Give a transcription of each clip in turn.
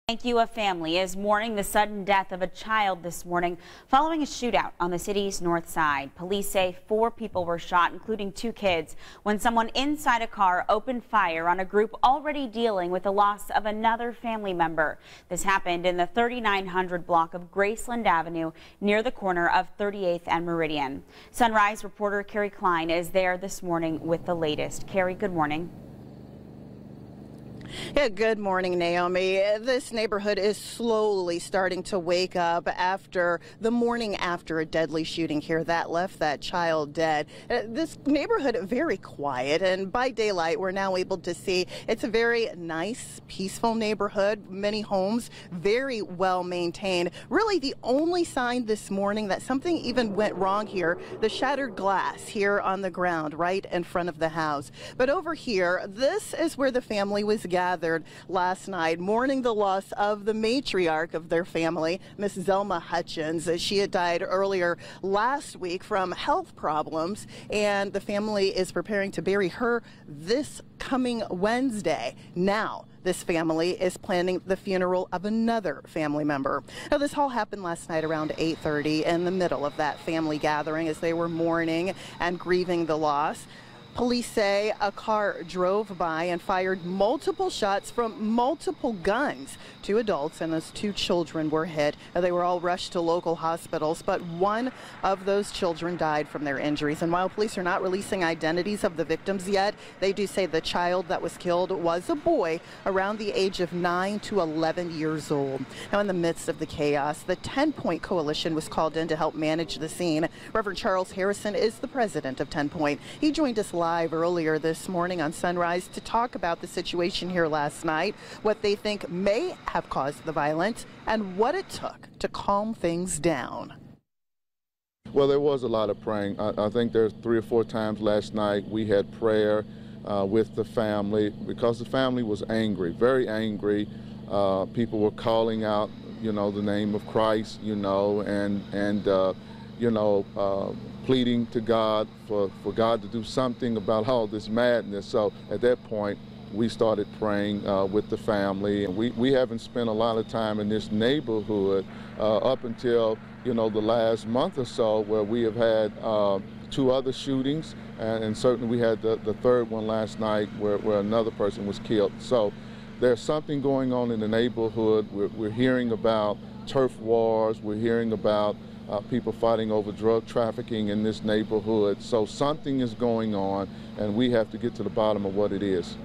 Thank you. A family is mourning the sudden death of a child this morning following a shootout on the city's north side. Police say 4 people were shot, including 2 kids, when someone inside a car opened fire on a group already dealing with the loss of another family member. This happened in the 3900 block of Graceland Avenue near the corner of 38th and Meridian. Sunrise reporter Carrie Klein is there this morning with the latest. Carrie, good morning. Yeah, good morning, Naomi. This neighborhood is slowly starting to wake up after the morning after a deadly shooting here that left that child dead. This neighborhood very quiet, and by daylight we're now able to see it's a very nice, peaceful neighborhood. Many homes very well maintained. Really the only sign this morning that something even went wrong here, the shattered glass here on the ground right in front of the house. But over here, this is where the family was gathered last night, mourning the loss of the matriarch of their family, Miss Zelma Hutchins. She had died earlier last week from health problems, and the family is preparing to bury her this coming Wednesday. Now, this family is planning the funeral of another family member. Now, this all happened last night around 8:30 in the middle of that family gathering as they were mourning and grieving the loss. Police say a car drove by and fired multiple shots from multiple guns. 2 adults and those 2 children were hit. They were all rushed to local hospitals, but one of those children died from their injuries. And while police are not releasing identities of the victims yet, they do say the child that was killed was a boy around the age of 9 to 11 years old. Now, in the midst of the chaos, the 10-Point Coalition was called in to help manage the scene. Reverend Charles Harrison is the president of 10-Point. He joined us live earlier this morning on Sunrise to talk about the situation here last night, what they think may have caused the violence, and what it took to calm things down. Well, there was a lot of praying. I think there's 3 or 4 times last night we had prayer with the family because the family was angry, very angry. People were calling out, the name of Christ, pleading to God for God to do something about all this madness. So at that point, we started praying with the family. And we haven't spent a lot of time in this neighborhood up until, the last month or so, where we have had 2 other shootings. And certainly we had the 3rd one last night where another person was killed. So there's something going on in the neighborhood. We're hearing about turf wars. We're hearing about people fighting over drug trafficking in this neighborhood. So something is going on, and we have to get to the bottom of what it is.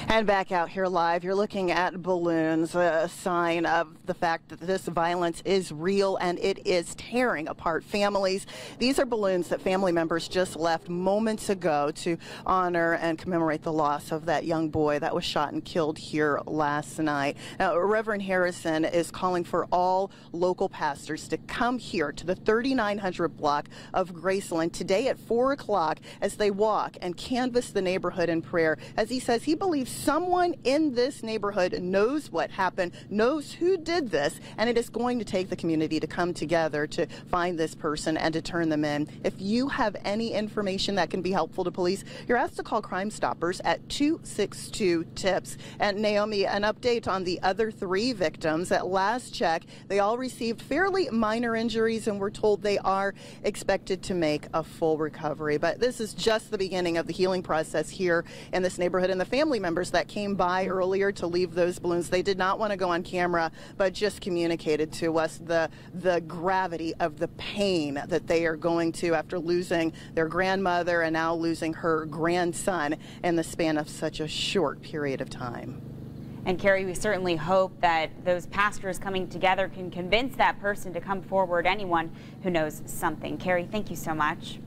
And back out here live, you're looking at balloons, a sign of the fact that this violence is real and it is tearing apart families. These are balloons that family members just left moments ago to honor and commemorate the loss of that young boy that was shot and killed here last night. Now, Reverend Harrison is calling for all local pastors to come here to the 3900 block of Graceland today at 4 o'clock as they walk and canvass the neighborhood in prayer. As he says, he believes someone in this neighborhood knows what happened, knows who did this, and it is going to take the community to come together to find this person and to turn them in. If you have any information that can be helpful to police, you're asked to call Crime Stoppers at 262-TIPS. And Naomi, an update on the other 3 victims. At last check, they all received fairly minor injuries, and we're told they are expected to make a full recovery. But this is just the beginning of the healing process here in this neighborhood, and the family members that came by earlier to leave those balloons, they did not want to go on camera, but just communicated to us the gravity of the pain that they are going to after losing their grandmother and now losing her grandson in the span of such a short period of time. And Carrie, we certainly hope that those pastors coming together can convince that person to come forward, anyone who knows something. Carrie, thank you so much.